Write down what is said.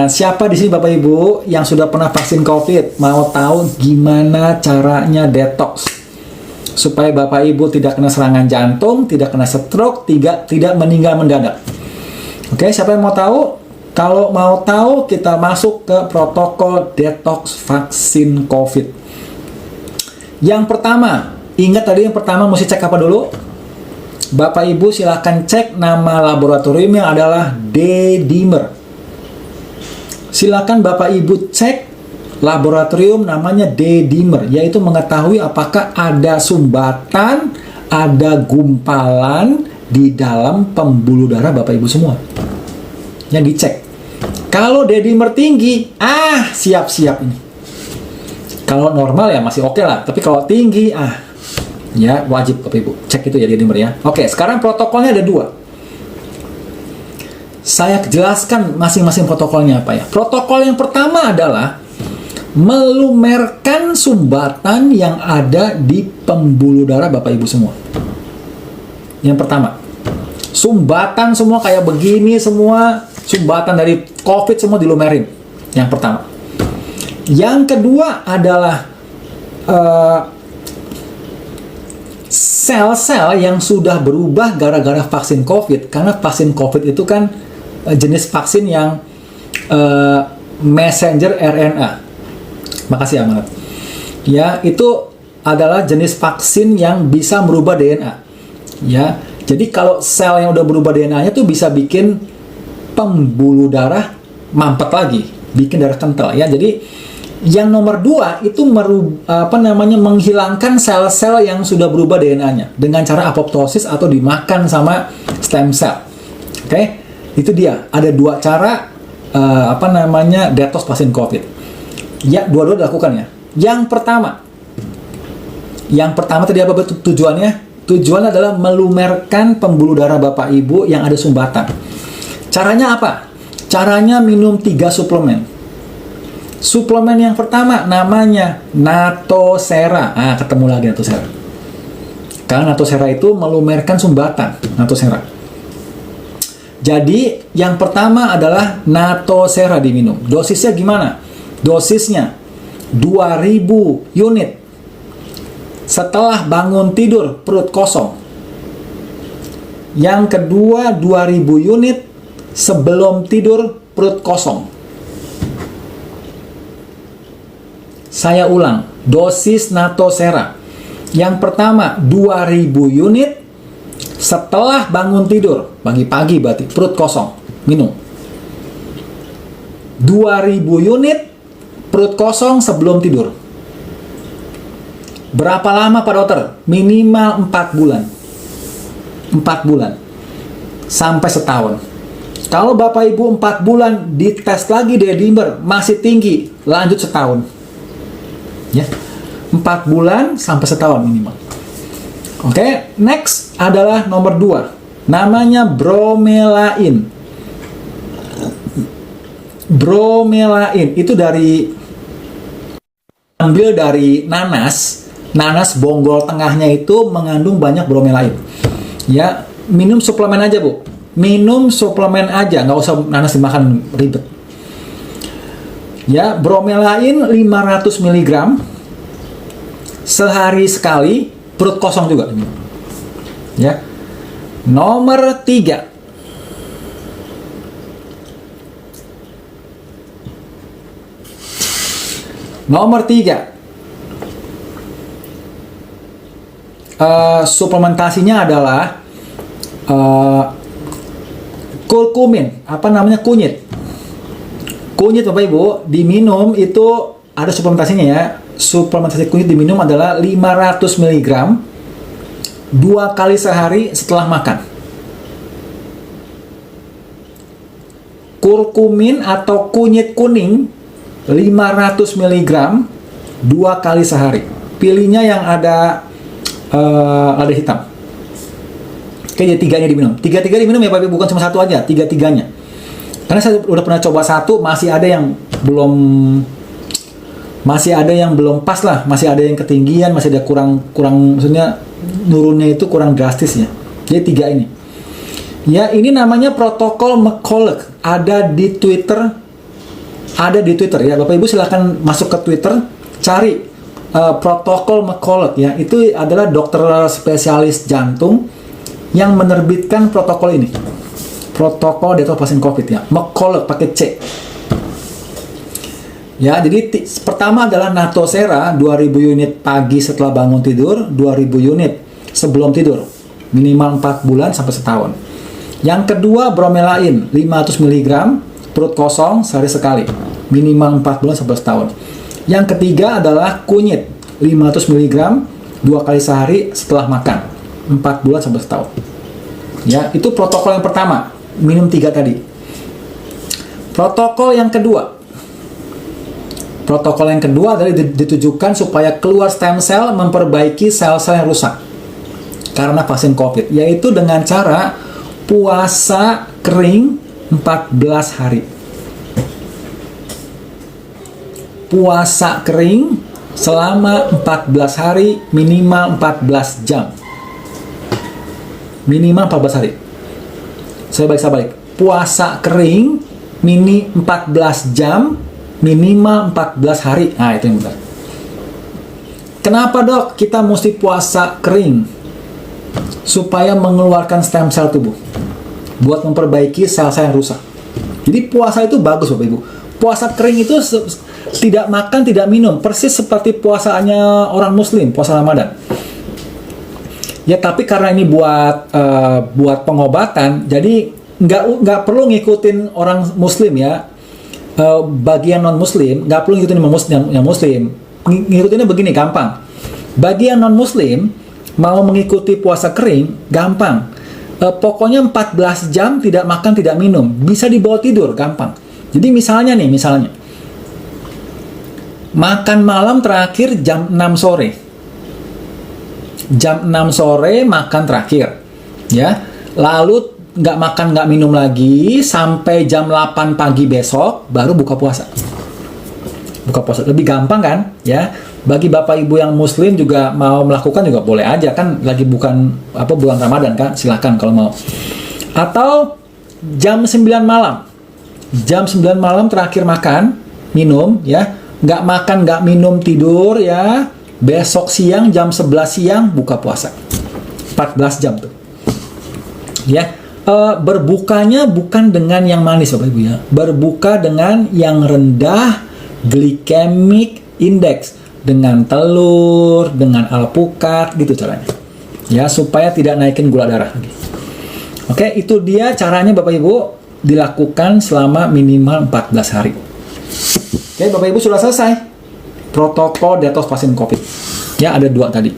Siapa di sini Bapak Ibu yang sudah pernah vaksin COVID? Mau tahu gimana caranya detox supaya Bapak Ibu tidak kena serangan jantung, tidak kena stroke, tidak meninggal mendadak? Oke, siapa yang mau tahu? Kalau mau tahu, kita masuk ke protokol detox vaksin COVID. Yang pertama, ingat tadi yang pertama mesti cek apa dulu? Bapak Ibu silahkan cek nama laboratorium yang adalah D-dimer. Silakan Bapak Ibu cek laboratorium namanya D-dimer, yaitu mengetahui apakah ada sumbatan, ada gumpalan di dalam pembuluh darah Bapak Ibu semua. Yang dicek. Kalau D-dimer tinggi, siap-siap ini. Kalau normal ya masih oke lah, tapi kalau tinggi, ya wajib Bapak Ibu cek itu ya D-dimer ya. Oke, sekarang protokolnya ada 2. Saya jelaskan masing-masing protokolnya apa ya. Protokol yang pertama adalah melumerkan sumbatan yang ada di pembuluh darah Bapak Ibu semua. Yang pertama, sumbatan semua kayak begini semua, sumbatan dari COVID semua dilumerin. Yang pertama. Yang kedua adalah sel-sel yang sudah berubah gara-gara vaksin COVID. Karena vaksin COVID itu kan jenis vaksin yang messenger RNA. Makasih amanat. Ya, itu adalah jenis vaksin yang bisa merubah DNA. Ya, jadi kalau sel yang udah berubah DNA-nya tuh bisa bikin pembuluh darah mampet lagi, bikin darah kental. Ya, jadi yang nomor 2 itu menghilangkan sel-sel yang sudah berubah DNA-nya dengan cara apoptosis atau dimakan sama stem cell. Oke? Itu dia, ada 2 cara detox vaksin COVID. Ya, dua-dua dilakukan ya. Yang pertama tadi apa tujuannya? Tujuannya adalah melumerkan pembuluh darah Bapak Ibu yang ada sumbatan. Caranya apa? Caranya minum 3 suplemen. Suplemen yang pertama namanya Natosera. Ketemu lagi Natosera. Karena Natosera itu melumerkan sumbatan. Natosera. Jadi, yang pertama adalah Natosera diminum. Dosisnya gimana? Dosisnya 2000 unit setelah bangun tidur perut kosong. Yang kedua 2000 unit sebelum tidur perut kosong. Saya ulang, dosis Natosera. Yang pertama 2000 unit setelah bangun tidur, pagi-pagi berarti, perut kosong, minum. 2000 unit perut kosong sebelum tidur. Berapa lama Pak Dokter? Minimal 4 bulan. 4 bulan. Sampai setahun. Kalau Bapak Ibu 4 bulan dites lagi D-dimer masih tinggi, lanjut setahun. Ya. 4 bulan sampai setahun minimal. Oke, next adalah nomor 2. Namanya bromelain. Bromelain itu ambil dari nanas. Nanas bonggol tengahnya itu mengandung banyak bromelain. Ya, minum suplemen aja, Bu. Minum suplemen aja, nggak usah nanas dimakan ribet. Ya, bromelain 500 mg sehari sekali. Perut kosong juga. Ya. Nomor 3. Nomor 3. Suplementasinya adalah kurkumin. Kunyit. Kunyit Bapak Ibu diminum itu ada suplementasinya ya. Suplementasi kunyit diminum adalah 500 mg 2 kali sehari setelah makan. Kurkumin atau kunyit kuning 500 mg 2 kali sehari. Pilihnya yang ada lada hitam. Oke, ya 3-nya diminum. 3-3 diminum ya Pak, bukan cuma 1 aja, 3-3-nya. Karena saya udah pernah coba 1, masih ada yang belum pas lah, masih ada yang ketinggian, masih ada kurang maksudnya nurunnya itu kurang drastis ya. Jadi 3 ini. Ya, ini namanya protokol McCulloch. Ada di Twitter ada di Twitter ya. Bapak Ibu silakan masuk ke Twitter, cari protokol McCulloch ya. Itu adalah dokter spesialis jantung yang menerbitkan protokol ini. Protokol detox pasien COVID ya. McCulloch pakai C. Ya, jadi pertama adalah Natosera 2000 unit pagi setelah bangun tidur, 2000 unit sebelum tidur. Minimal 4 bulan sampai setahun. Yang kedua bromelain 500 mg perut kosong sehari sekali. Minimal 4 bulan sampai setahun. Yang ketiga adalah kunyit 500 mg 2 kali sehari setelah makan. 4 bulan sampai setahun. Ya, itu protokol yang pertama. Minum 3 tadi. Protokol yang kedua adalah ditujukan supaya keluar stem cell memperbaiki sel-sel yang rusak karena vaksin COVID, yaitu dengan cara puasa kering 14 hari. Puasa kering selama 14 hari minimal 14 jam. Minimal 14 hari. Saya balik. Puasa kering mini 14 jam minimal 14 hari. Nah, itu yang benar. Kenapa, Dok, kita mesti puasa kering? Supaya mengeluarkan stem cell tubuh buat memperbaiki sel-sel yang rusak. Jadi puasa itu bagus, Bapak Ibu. Puasa kering itu tidak makan, tidak minum, persis seperti puasanya orang muslim, puasa Ramadan. Ya, tapi karena ini buat pengobatan, jadi nggak perlu ngikutin orang muslim ya. Bagi yang non muslim nggak perlu ngikutin yang muslim. Ngikutinnya begini, gampang. Bagi yang non muslim mau mengikuti puasa kering gampang. Pokoknya 14 jam tidak makan tidak minum, bisa dibawa tidur, gampang. Jadi misalnya makan malam terakhir jam 6 sore. Jam 6 sore makan terakhir ya, lalu nggak makan, nggak minum lagi sampai jam 8 pagi besok, baru buka puasa. Buka puasa lebih gampang kan ya. Bagi Bapak Ibu yang muslim juga mau melakukan juga boleh aja kan, lagi bulan Ramadan kan, silahkan kalau mau. Atau jam 9 malam. Jam 9 malam terakhir makan, minum ya. Nggak makan, nggak minum, tidur ya. Besok siang jam 11 siang buka puasa. 14 jam tuh. Ya. Berbukanya bukan dengan yang manis, Bapak Ibu ya. Berbuka dengan yang rendah glycemic index, dengan telur, dengan alpukat gitu caranya. Ya, supaya tidak naikin gula darah lagi. Oke, itu dia caranya Bapak Ibu, dilakukan selama minimal 14 hari. Oke, Bapak Ibu sudah selesai protokol detox pasien COVID. Ya, ada 2 tadi.